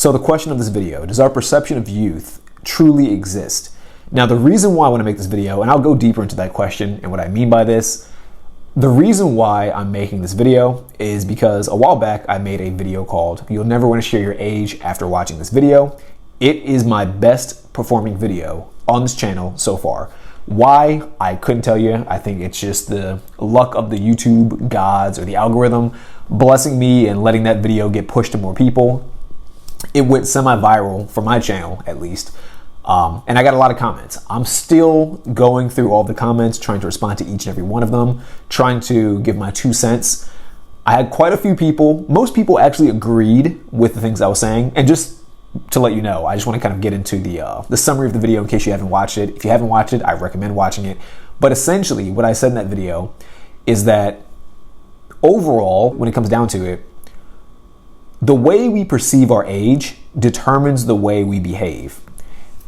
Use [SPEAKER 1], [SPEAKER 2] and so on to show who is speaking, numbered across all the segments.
[SPEAKER 1] So the question of this video, does our perception of youth truly exist? Now, the reason why I want to make this video, and I'll go deeper into that question and what I mean by this, the reason why I'm making this video is because a while back I made a video called "You'll Never Want to Share Your Age After Watching This Video." It is my best performing video on this channel so far. Why? I couldn't tell you. I think it's just the luck of the YouTube gods or the algorithm blessing me and letting that video get pushed to more people. It went semi-viral for my channel, at least. And I got a lot of comments. I'm still going through all the comments, trying to respond to each and every one of them, trying to give my 2 cents. I had quite a few people. Most people actually agreed with the things I was saying. And just to let you know, I just want to kind of get into the summary of the video in case you haven't watched it. If you haven't watched it, I recommend watching it. But essentially, what I said in that video is that overall, when it comes down to it, the way we perceive our age determines the way we behave.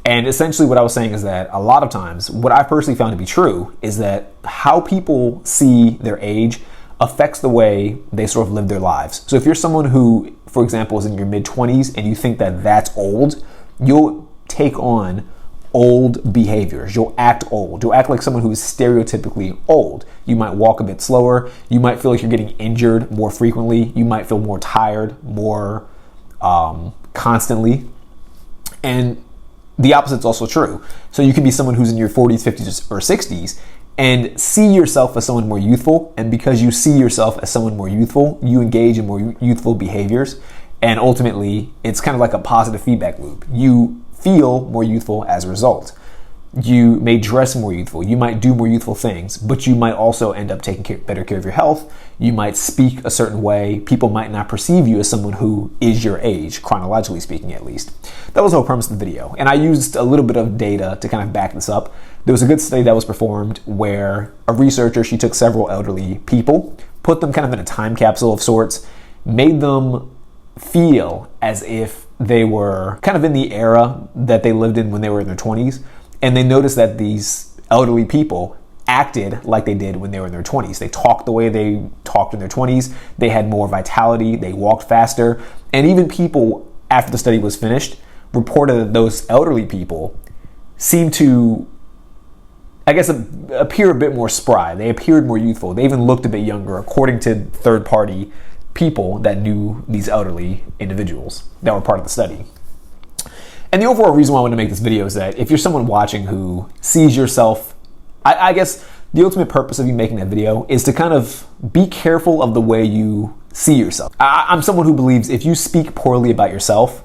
[SPEAKER 1] And essentially what I was saying is that a lot of times, what I personally found to be true is that how people see their age affects the way they sort of live their lives. So if you're someone who, for example, is in your mid-20s and you think that that's old, you'll take on old behaviors. You'll act old. You'll act like someone who is stereotypically old. You might walk a bit slower. You might feel like you're getting injured more frequently. You might feel more tired, more constantly. And the opposite is also true. So you can be someone who's in your 40s, 50s, or 60s and see yourself as someone more youthful. And because you see yourself as someone more youthful, you engage in more youthful behaviors. And ultimately, it's kind of like a positive feedback loop. You feel more youthful as a result. You may dress more youthful. You might do more youthful things, but you might also end up taking better care of your health. You might speak a certain way. People might not perceive you as someone who is your age, chronologically speaking, at least. That was the whole premise of the video. And I used a little bit of data to kind of back this up. There was a good study that was performed where a researcher, she took several elderly people, put them kind of in a time capsule of sorts, made them feel as if they were kind of in the era that they lived in when they were in their 20s. And they noticed that these elderly people acted like they did when they were in their 20s. They talked the way they talked in their 20s. They had more vitality. They walked faster. And even people, after the study was finished, reported that those elderly people seemed to, I guess, appear a bit more spry. They appeared more youthful. They even looked a bit younger, according to third-party people that knew these elderly individuals that were part of the study. And the overall reason why I want to make this video is that if you're someone watching who sees yourself, I guess the ultimate purpose of you making that video is to kind of be careful of the way you see yourself. I'm someone who believes if you speak poorly about yourself,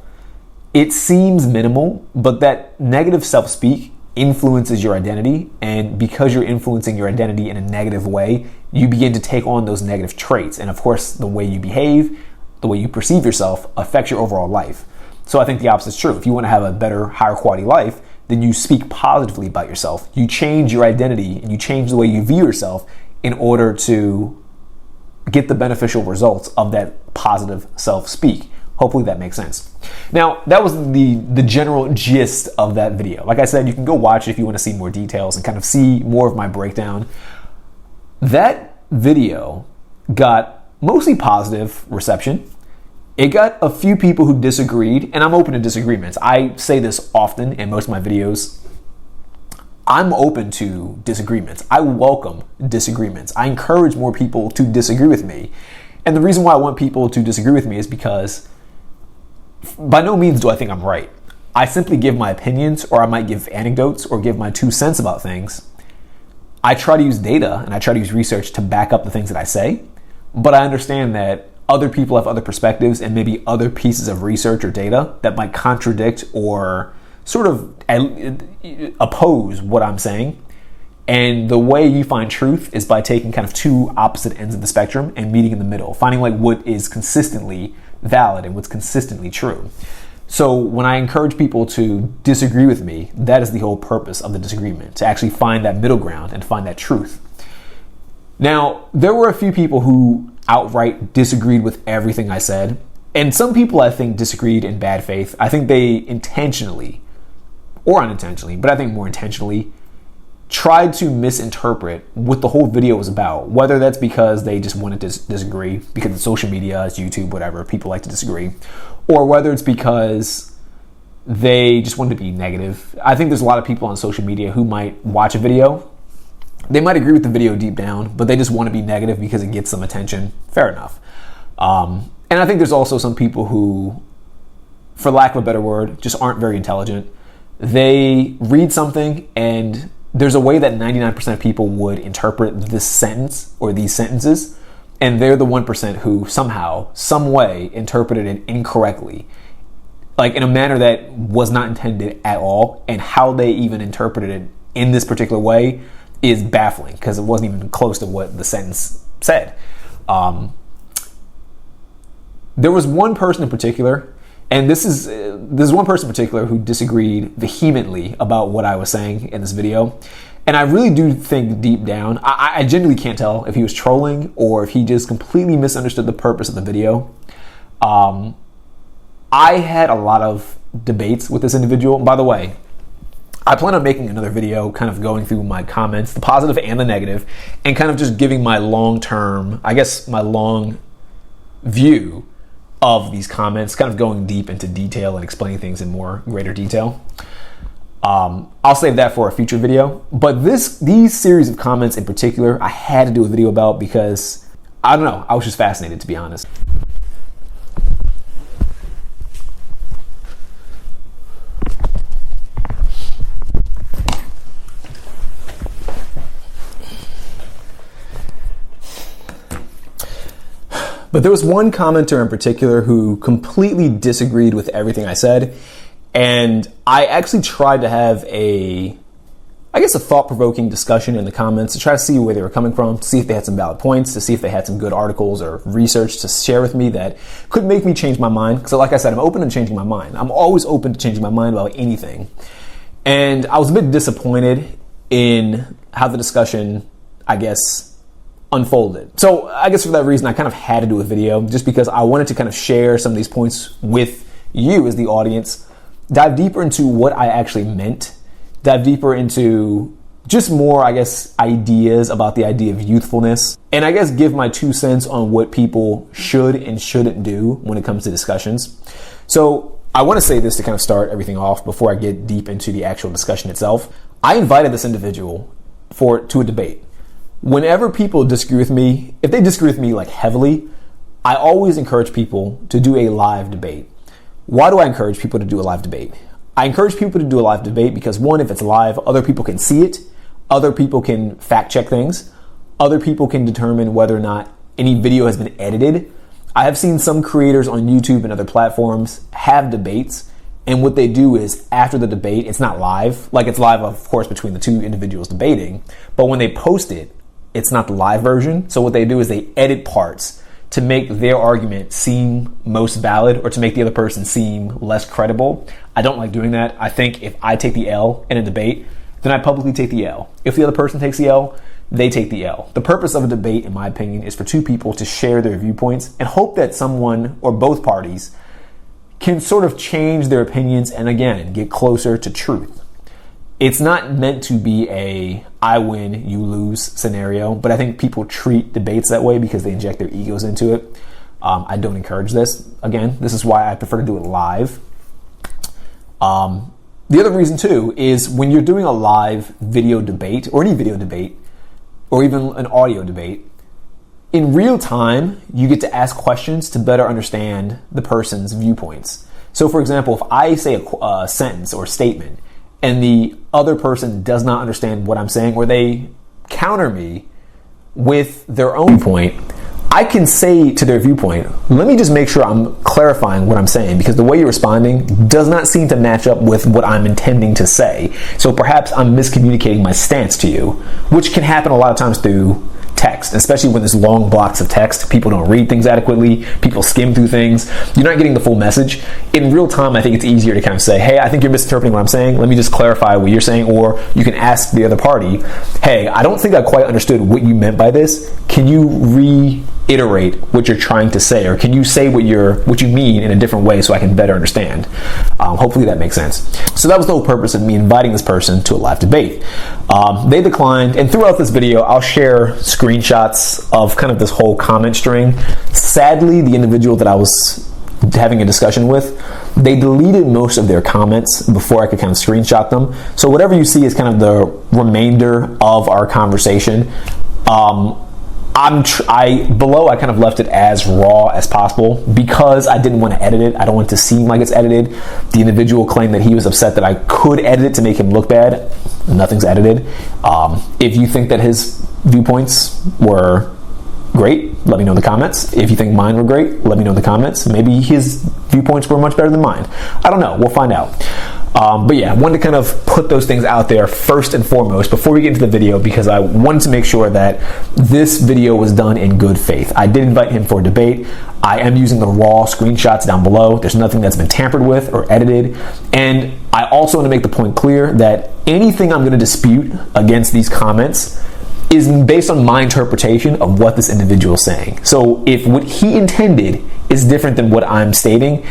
[SPEAKER 1] it seems minimal, but that negative self-speak influences your identity. And because you're influencing your identity in a negative way, you begin to take on those negative traits. And of course, the way you behave, the way you perceive yourself affects your overall life. So I think the opposite is true. If you want to have a better, higher quality life, then you speak positively about yourself. You change your identity and you change the way you view yourself in order to get the beneficial results of that positive self-speak. Hopefully that makes sense. Now, that was the general gist of that video. Like I said, you can go watch it if you want to see more details and kind of see more of my breakdown. That video got mostly positive reception. It got a few people who disagreed, and I'm open to disagreements. I say this often in most of my videos. I'm open to disagreements. I welcome disagreements. I encourage more people to disagree with me. And the reason why I want people to disagree with me is because by no means do I think I'm right. I simply give my opinions, or I might give anecdotes or give my 2 cents about things. I try to use data and I try to use research to back up the things that I say, but I understand that other people have other perspectives and maybe other pieces of research or data that might contradict or sort of oppose what I'm saying. And the way you find truth is by taking kind of 2 opposite ends of the spectrum and meeting in the middle, finding like what is consistently valid and what's consistently true. So when I encourage people to disagree with me, that is the whole purpose of the disagreement, to actually find that middle ground and find that truth. Now, there were a few people who outright disagreed with everything I said. And some people, I think, disagreed in bad faith. I think they intentionally, or unintentionally, but I think more intentionally, tried to misinterpret what the whole video was about, whether that's because they just wanted to disagree, because it's social media, it's YouTube, whatever, people like to disagree, or whether it's because they just wanted to be negative. I think there's a lot of people on social media who might watch a video, they might agree with the video deep down, but they just want to be negative because it gets some attention. Fair enough. And I think there's also some people who, for lack of a better word, just aren't very intelligent. They read something and there's a way that 99% of people would interpret this sentence or these sentences, and they're the 1% who somehow, some way interpreted it incorrectly, like in a manner that was not intended at all, and how they even interpreted it in this particular way is baffling because it wasn't even close to what the sentence said. There was one person in particular, and this is one person in particular who disagreed vehemently about what I was saying in this video. And I really do think deep down, I genuinely can't tell if he was trolling or if he just completely misunderstood the purpose of the video. I had a lot of debates with this individual. By the way, I plan on making another video kind of going through my comments, the positive and the negative, and kind of just giving my long-term, I guess my long view of these comments, kind of going deep into detail and explaining things in more greater detail. I'll save that for a future video. But these series of comments in particular, I had to do a video about because, I don't know, I was just fascinated, to be honest. But there was one commenter in particular who completely disagreed with everything I said. And I actually tried to have a thought-provoking discussion in the comments to try to see where they were coming from, to see if they had some valid points, to see if they had some good articles or research to share with me that could make me change my mind. Because like I said, I'm open to changing my mind. I'm always open to changing my mind about anything. And I was a bit disappointed in how the discussion, I guess, unfolded. So I guess for that reason, I kind of had to do a video just because I wanted to kind of share some of these points with you as the audience, dive deeper into what I actually meant, dive deeper into just more, I guess, ideas about the idea of youthfulness, and I guess give my 2 cents on what people should and shouldn't do when it comes to discussions. So I want to say this to kind of start everything off before I get deep into the actual discussion itself. I invited this individual to a debate. Whenever people disagree with me, if they disagree with me like heavily, I always encourage people to do a live debate. Why do I encourage people to do a live debate? I encourage people to do a live debate because, one, if it's live, other people can see it, other people can fact check things, other people can determine whether or not any video has been edited. I have seen some creators on YouTube and other platforms have debates, and what they do is after the debate, it's not live, like it's live, of course, between the two individuals debating, but when they post it, it's not the live version. So what they do is they edit parts to make their argument seem most valid or to make the other person seem less credible. I don't like doing that. I think if I take the L in a debate, then I publicly take the L. If the other person takes the L, they take the L. The purpose of a debate, in my opinion, is for two people to share their viewpoints and hope that someone or both parties can sort of change their opinions and, again, get closer to truth. It's not meant to be a I win, you lose scenario, but I think people treat debates that way because they inject their egos into it. I don't encourage this. Again, this is why I prefer to do it live. The other reason, too, is when you're doing a live video debate or any video debate or even an audio debate, in real time, you get to ask questions to better understand the person's viewpoints. So, for example, if I say a sentence or statement and the other person does not understand what I'm saying, or they counter me with their own point, I can say to their viewpoint, let me just make sure I'm clarifying what I'm saying, because the way you're responding does not seem to match up with what I'm intending to say. So perhaps I'm miscommunicating my stance to you, which can happen a lot of times through text, especially when there's long blocks of text. People don't read things adequately. People skim through things. You're not getting the full message. In real time, I think it's easier to kind of say, hey, I think you're misinterpreting what I'm saying. Let me just clarify what you're saying. Or you can ask the other party, hey, I don't think I quite understood what you meant by this. Can you iterate what you're trying to say, or can you say what you mean in a different way so I can better understand? Hopefully that makes sense. So that was the whole purpose of me inviting this person to a live debate. They declined, and throughout this video I'll share screenshots of kind of this whole comment string. Sadly, the individual that I was having a discussion with, they deleted most of their comments before I could kind of screenshot them. So whatever you see is kind of the remainder of our conversation. Below I kind of left it as raw as possible because I didn't want to edit it. I don't want it to seem like it's edited. The individual claimed that he was upset that I could edit it to make him look bad. Nothing's edited. If you think that his viewpoints were great, let me know in the comments. If you think mine were great, let me know in the comments. Maybe his viewpoints were much better than mine. I don't know. We'll find out. But yeah, I wanted to kind of put those things out there first and foremost before we get into the video, because I wanted to make sure that this video was done in good faith. I did invite him for a debate. I am using the raw screenshots down below. There's nothing that's been tampered with or edited. And I also want to make the point clear that anything I'm going to dispute against these comments is based on my interpretation of what this individual is saying. So if what he intended is different than what I'm stating,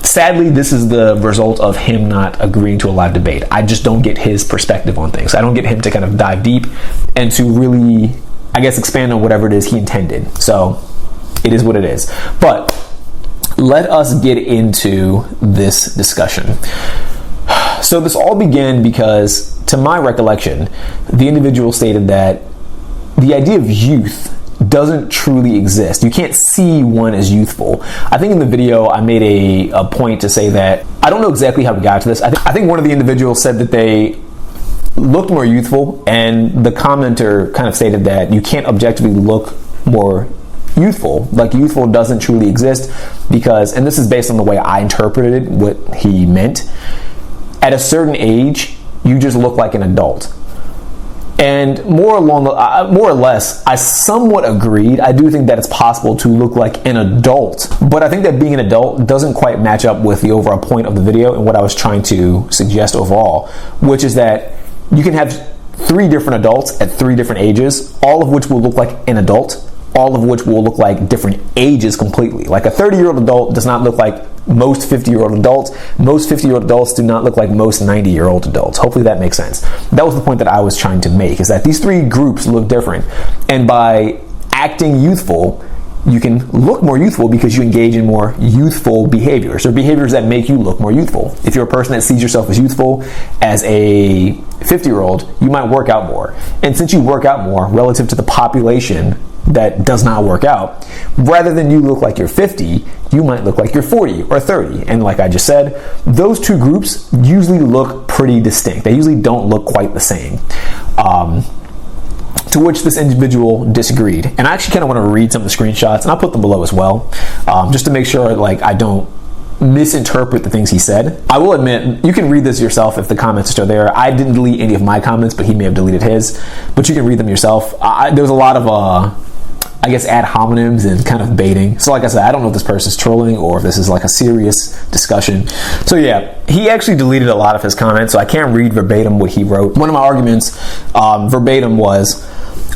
[SPEAKER 1] sadly, this is the result of him not agreeing to a live debate. I just don't get his perspective on things. I don't get him to kind of dive deep and to really, I guess, expand on whatever it is he intended. So it is what it is. But let us get into this discussion. So this all began because, to my recollection, the individual stated that the idea of youth doesn't truly exist. You can't see one as youthful. I think in the video I made a point to say that I don't know exactly how we got to this. I think one of the individuals said that they looked more youthful, and the commenter kind of stated that you can't objectively look more youthful. Like, youthful doesn't truly exist because, and this is based on the way I interpreted what he meant, at a certain age you just look like an adult. And more or less, I somewhat agreed. I do think that it's possible to look like an adult, but I think that being an adult doesn't quite match up with the overall point of the video and what I was trying to suggest overall, which is that you can have 3 different adults at 3 different ages, all of which will look like an adult, all of which will look like different ages completely. Like, a 30-year-old adult does not look like most 50-year-old adults. Most 50-year-old adults do not look like most 90-year-old adults. Hopefully that makes sense. That was the point that I was trying to make, is that these 3 groups look different. And by acting youthful, you can look more youthful because you engage in more youthful behaviors, or behaviors that make you look more youthful. If you're a person that sees yourself as youthful as a 50-year-old, you might work out more. And since you work out more relative to the population that does not work out, rather than you look like you're 50, you might look like you're 40 or 30. And like I just said, those 2 groups usually look pretty distinct. They usually don't look quite the same. To which this individual disagreed. And I actually kind of want to read some of the screenshots, and I'll put them below as well, just to make sure like I don't misinterpret the things he said. I will admit, you can read this yourself if the comments are still there. I didn't delete any of my comments, but he may have deleted his. But you can read them yourself. There was a lot of I guess ad hominems and kind of baiting. So like I said, I don't know if this person's trolling or if this is like a serious discussion. So yeah, he actually deleted a lot of his comments, so I can't read verbatim what he wrote. One of my arguments verbatim was,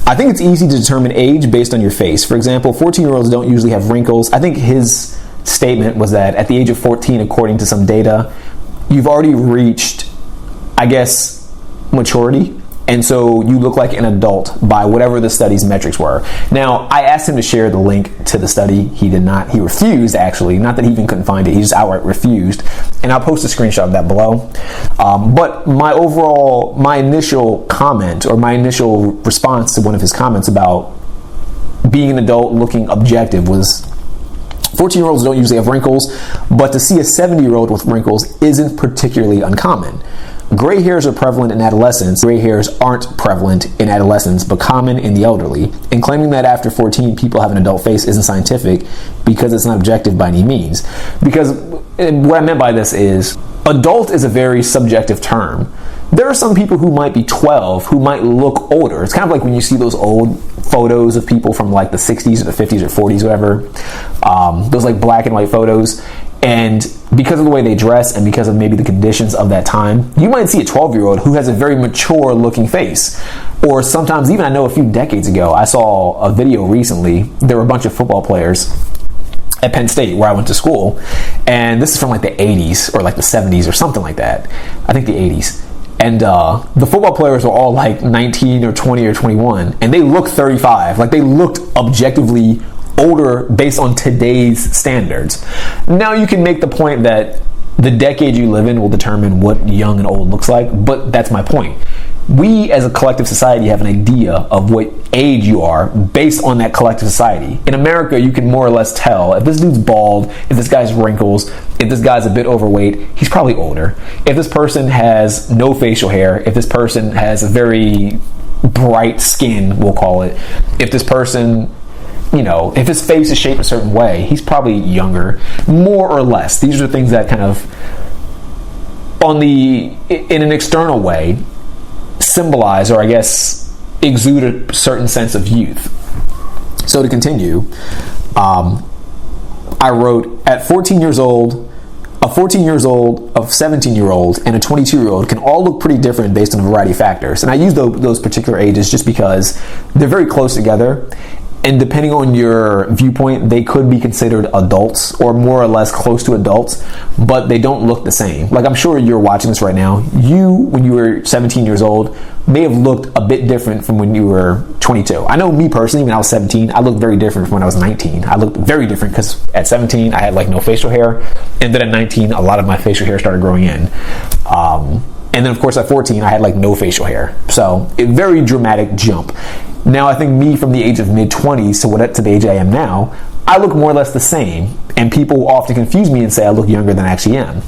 [SPEAKER 1] I think it's easy to determine age based on your face. For example, 14-year-olds don't usually have wrinkles. I think his statement was that at the age of 14, according to some data, you've already reached, I guess, maturity. And so you look like an adult by whatever the study's metrics were. Now, I asked him to share the link to the study. He did not. He refused, actually. Not that he even couldn't find it. He just outright refused. And I'll post a screenshot of that below. But my initial comment, or my initial response to one of his comments about being an adult looking objective, was 14-year-olds don't usually have wrinkles, but to see a 70-year-old with wrinkles isn't particularly uncommon. Gray hairs are prevalent in adolescence. Gray hairs aren't prevalent in adolescence, but common in the elderly. And claiming that after 14 people have an adult face isn't scientific because it's not objective by any means. Because what I meant by this is, adult is a very subjective term. There are some people who might be 12 who might look older. It's kind of like when you see those old photos of people from like the 60s or the 50s or 40s, whatever. Those like black and white photos. And because of the way they dress and because of maybe the conditions of that time, you might see a 12-year-old who has a very mature looking face. Or sometimes even, I know a few decades ago, I saw a video recently, there were a bunch of football players at Penn State where I went to school, and this is from like the 80s or like the 70s or something like that. I think the 80s. And the football players were all like 19 or 20 or 21, and they looked 35. Like, they looked objectively older based on today's standards. Now you can make the point that the decade you live in will determine what young and old looks like, but that's my point. We as a collective society have an idea of what age you are based on that collective society. In America, you can more or less tell if this dude's bald, if this guy's wrinkles, if this guy's a bit overweight, he's probably older. If this person has no facial hair, if this person has a very bright skin, we'll call it, if this person, you know, if his face is shaped a certain way, he's probably younger, more or less. These are things that kind of, in an external way, symbolize, or I guess exude a certain sense of youth. So to continue, I wrote, at 14 years old, a 14-year-old, a 17-year-old, and a 22-year-old can all look pretty different based on a variety of factors. And I use those particular ages just because they're very close together. And depending on your viewpoint, they could be considered adults or more or less close to adults, but they don't look the same. Like, I'm sure you're watching this right now. You, when you were 17 years old, may have looked a bit different from when you were 22. I know me personally, when I was 17, I looked very different from when I was 19. I looked very different because at 17, I had like no facial hair. And then at 19, a lot of my facial hair started growing in. And then of course at 14, I had like no facial hair. So a very dramatic jump. Now I think me from the age of mid-20s to the age I am now, I look more or less the same. And people often confuse me and say I look younger than I actually am.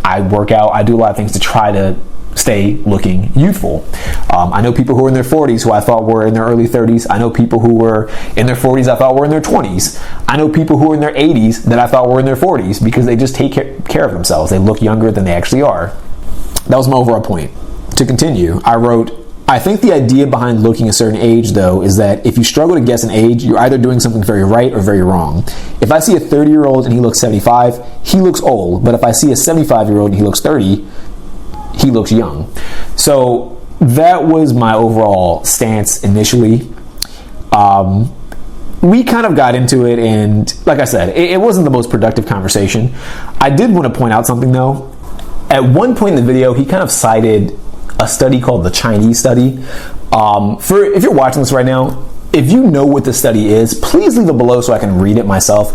[SPEAKER 1] I work out, I do a lot of things to try to stay looking youthful. I know people who are in their 40s who I thought were in their early 30s. I know people who were in their 40s I thought were in their 20s. I know people who are in their 80s that I thought were in their 40s because they just take care of themselves. They look younger than they actually are. That was my overall point. To continue, I wrote, I think the idea behind looking a certain age, though, is that if you struggle to guess an age, you're either doing something very right or very wrong. If I see a 30-year-old and he looks 75, he looks old. But if I see a 75-year-old and he looks 30, he looks young. So that was my overall stance initially. We kind of got into it, and like I said, it wasn't the most productive conversation. I did want to point out something, though. At one point in the video, he kind of cited a study called the Chinese study. If you're watching this right now, if you know what the study is, please leave it below so I can read it myself.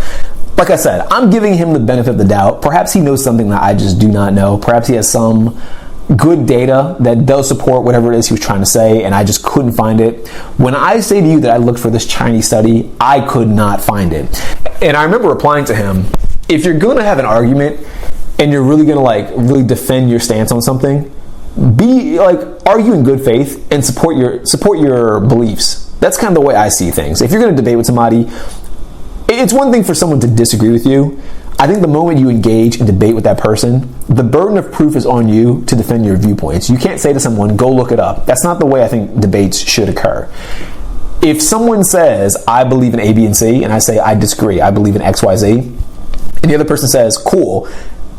[SPEAKER 1] Like I said, I'm giving him the benefit of the doubt. Perhaps he knows something that I just do not know. Perhaps he has some good data that does support whatever it is he was trying to say, and I just couldn't find it. When I say to you that I looked for this Chinese study, I could not find it. And I remember replying to him, if you're going to have an argument and you're really going to really defend your stance on something, argue in good faith and support your beliefs. That's kind of the way I see things. If you're going to debate with somebody, it's one thing for someone to disagree with you. I think the moment you engage and debate with that person, the burden of proof is on you to defend your viewpoints. You can't say to someone, go look it up. That's not the way I think debates should occur. If someone says, I believe in A, B, and C, and I say, I disagree, I believe in X, Y, Z, and the other person says, cool,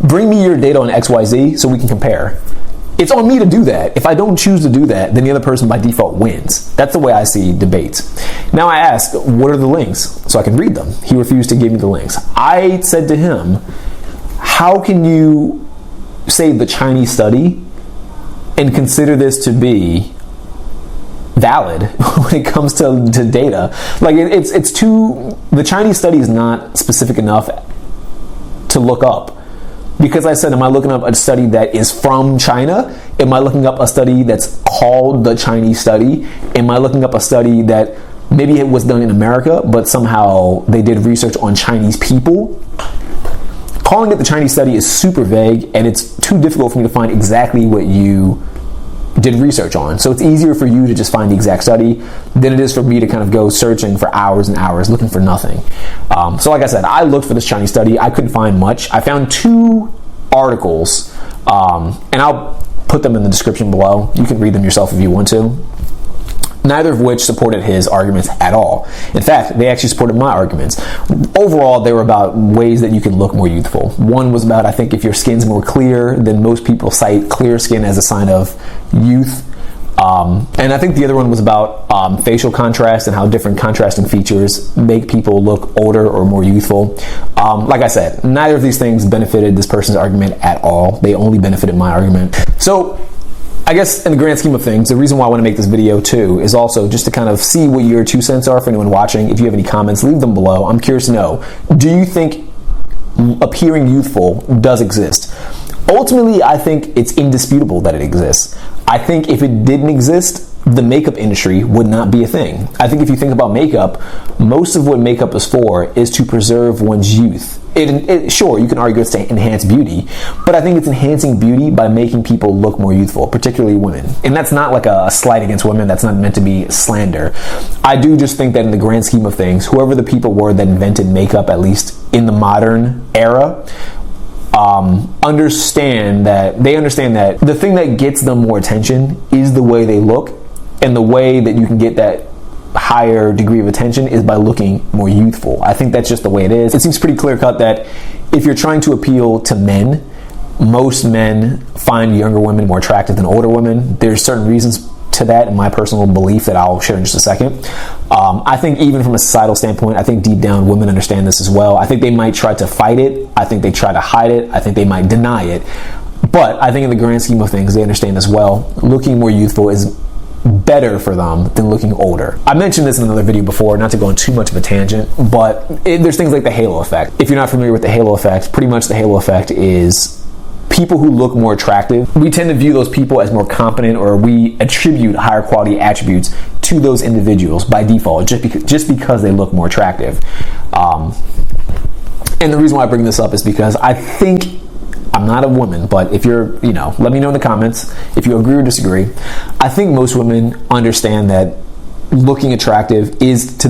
[SPEAKER 1] bring me your data on X, Y, Z so we can compare. It's on me to do that. If I don't choose to do that, then the other person by default wins. That's the way I see debates. Now I asked, what are the links? So I can read them. He refused to give me the links. I said to him, how can you say the Chinese study and consider this to be valid when it comes to data? Like the Chinese study is not specific enough to look up. Because I said, am I looking up a study that is from China? Am I looking up a study that's called the Chinese study? Am I looking up a study that maybe it was done in America, but somehow they did research on Chinese people? Calling it the Chinese study is super vague, and it's too difficult for me to find exactly what you did research on. So it's easier for you to just find the exact study than it is for me to kind of go searching for hours and hours looking for nothing. So like I said, I looked for this Chinese study. I couldn't find much. I found 2 articles, and I'll put them in the description below. You can read them yourself if you want to. neither of which supported his arguments at all. In fact, they actually supported my arguments. Overall, they were about ways that you can look more youthful. One was about, I think, if your skin's more clear, then most people cite clear skin as a sign of youth. And I think the other one was about facial contrast and how different contrasting features make people look older or more youthful. Like I said, neither of these things benefited this person's argument at all. They only benefited my argument. So I guess in the grand scheme of things, the reason why I want to make this video too is also just to kind of see what your 2 cents are for anyone watching. If you have any comments, leave them below. I'm curious to know, do you think appearing youthful does exist? Ultimately, I think it's indisputable that it exists. I think if it didn't exist, the makeup industry would not be a thing. I think if you think about makeup, most of what makeup is for is to preserve one's youth. Sure, you can argue it's to enhance beauty, but I think it's enhancing beauty by making people look more youthful, particularly women. And that's not like a slight against women. That's not meant to be slander. I do just think that in the grand scheme of things, whoever the people were that invented makeup, at least in the modern era, understand that the thing that gets them more attention is the way they look, and the way that you can get that higher degree of attention is by looking more youthful. I think that's just the way it is. It seems pretty clear cut that if you're trying to appeal to men, most men find younger women more attractive than older women. There's certain reasons to that in my personal belief that I'll share in just a second. I think even from a societal standpoint, I think deep down women understand this as well. I think they might try to fight it. I think they try to hide it. I think they might deny it. But I think in the grand scheme of things, they understand as well. Looking more youthful is better for them than looking older. I mentioned this in another video before, not to go on too much of a tangent, but there's things like the halo effect. If you're not familiar with the halo effect, pretty much the halo effect is people who look more attractive. We tend to view those people as more competent, or we attribute higher quality attributes to those individuals by default, just because they look more attractive. And the reason why I bring this up is because I think, I'm not a woman, but if you're, let me know in the comments if you agree or disagree. I think most women understand that looking attractive is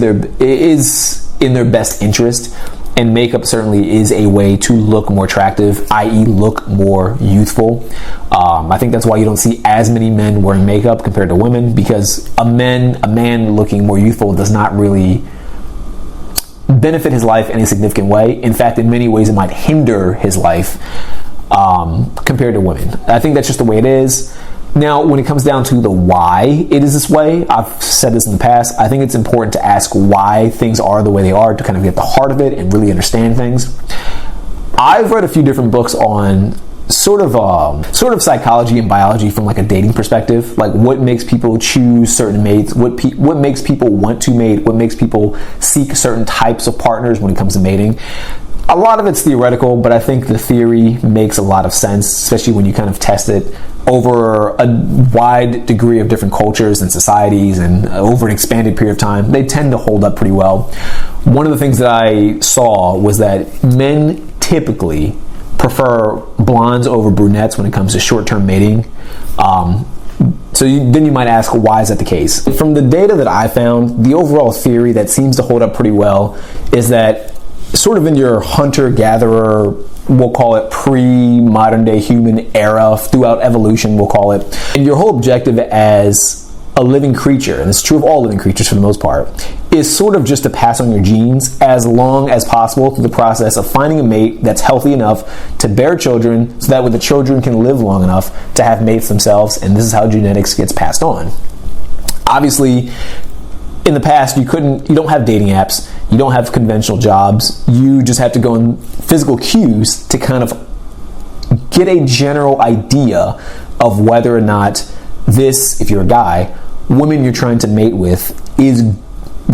[SPEAKER 1] in their best interest, and makeup certainly is a way to look more attractive, i.e. look more youthful. I think that's why you don't see as many men wearing makeup compared to women, because a man looking more youthful does not really benefit his life in a significant way. In fact, in many ways, it might hinder his life compared to women. I think that's just the way it is. Now, when it comes down to the why it is this way, I've said this in the past, I think it's important to ask why things are the way they are to kind of get the heart of it and really understand things. I've read a few different books on sort of psychology and biology from like a dating perspective, like what makes people choose certain mates, what makes people want to mate, what makes people seek certain types of partners when it comes to mating. A lot of it's theoretical, but I think the theory makes a lot of sense, especially when you kind of test it over a wide degree of different cultures and societies and over an expanded period of time. They tend to hold up pretty well. One of the things that I saw was that men typically prefer blondes over brunettes when it comes to short-term mating. Then you might ask, why is that the case? From the data that I found, the overall theory that seems to hold up pretty well is that sort of in your hunter-gatherer, we'll call it pre-modern day human era, throughout evolution, we'll call it, and your whole objective as a living creature, and it's true of all living creatures for the most part, is sort of just to pass on your genes as long as possible through the process of finding a mate that's healthy enough to bear children, so that way the children can live long enough to have mates themselves, and this is how genetics gets passed on. Obviously, in the past, you don't have dating apps, you don't have conventional jobs, you just have to go on physical cues to kind of get a general idea of whether or not this, if you're a guy, woman you're trying to mate with is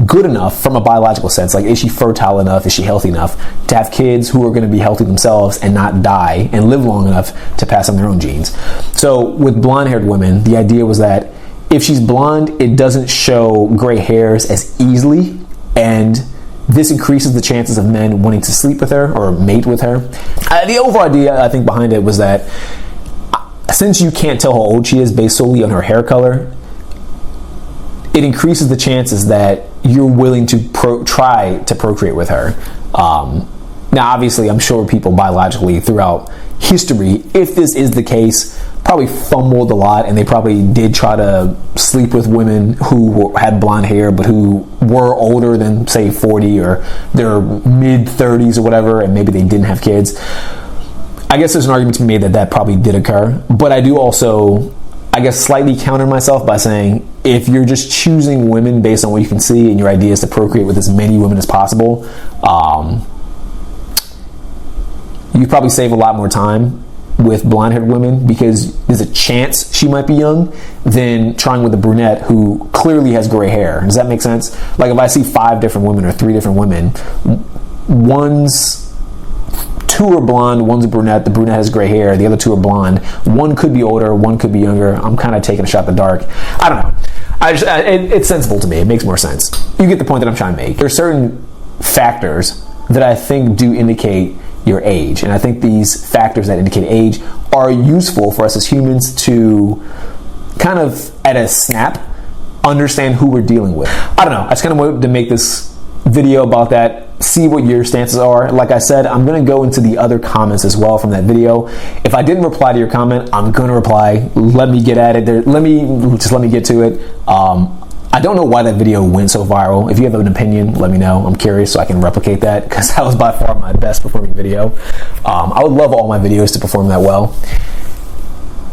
[SPEAKER 1] good enough from a biological sense. Like, is she fertile enough? Is she healthy enough to have kids who are going to be healthy themselves and not die and live long enough to pass on their own genes? So with blonde-haired women, the idea was that if she's blonde, it doesn't show gray hairs as easily, and this increases the chances of men wanting to sleep with her or mate with her. The overall idea, I think, behind it was that since you can't tell how old she is based solely on her hair color, it increases the chances that you're willing to try to procreate with her. Now, obviously, I'm sure people biologically throughout history, if this is the case, probably fumbled a lot, and they probably did try to sleep with women who had blonde hair but who were older than, say, 40 or their mid-30s or whatever, and maybe they didn't have kids. I guess there's an argument to be made that that probably did occur, but I do also, I guess, slightly counter myself by saying, if you're just choosing women based on what you can see and your idea is to procreate with as many women as possible, you probably save a lot more time with blonde-haired women because there's a chance she might be young than trying with a brunette who clearly has gray hair. Does that make sense? Like, if I see 5 different women or 3 different women, two are blonde, one's a brunette, the brunette has gray hair, the other 2 are blonde, one could be older, one could be younger. I'm kind of taking a shot in the dark. I don't know. It's sensible to me. It makes more sense. You get the point that I'm trying to make. There are certain factors that I think do indicate your age, and I think these factors that indicate age are useful for us as humans to kind of, at a snap, understand who we're dealing with. I don't know. I just kind of wanted to make this video about that, see what your stances are. Like I said, I'm going to go into the other comments as well from that video. If I didn't reply to your comment, I'm going to reply. Let me get at it. Let me get to it. I don't know why that video went so viral. If you have an opinion, let me know. I'm curious so I can replicate that, because that was by far my best performing video. I would love all my videos to perform that well.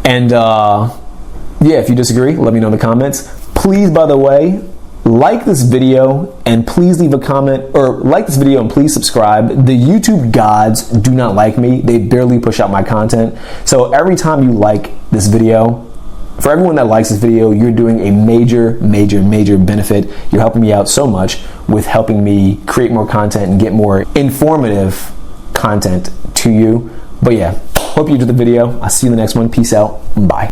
[SPEAKER 1] And yeah, if you disagree, let me know in the comments. Please, by the way, like this video and please leave a comment, or like this video and please subscribe. The YouTube gods do not like me. They barely push out my content. So every time you like this video, for everyone that likes this video, you're doing a major benefit. You're helping me out so much with helping me create more content and get more informative content to you. But yeah, hope you enjoyed the video. I'll see you in the next one. Peace out. Bye.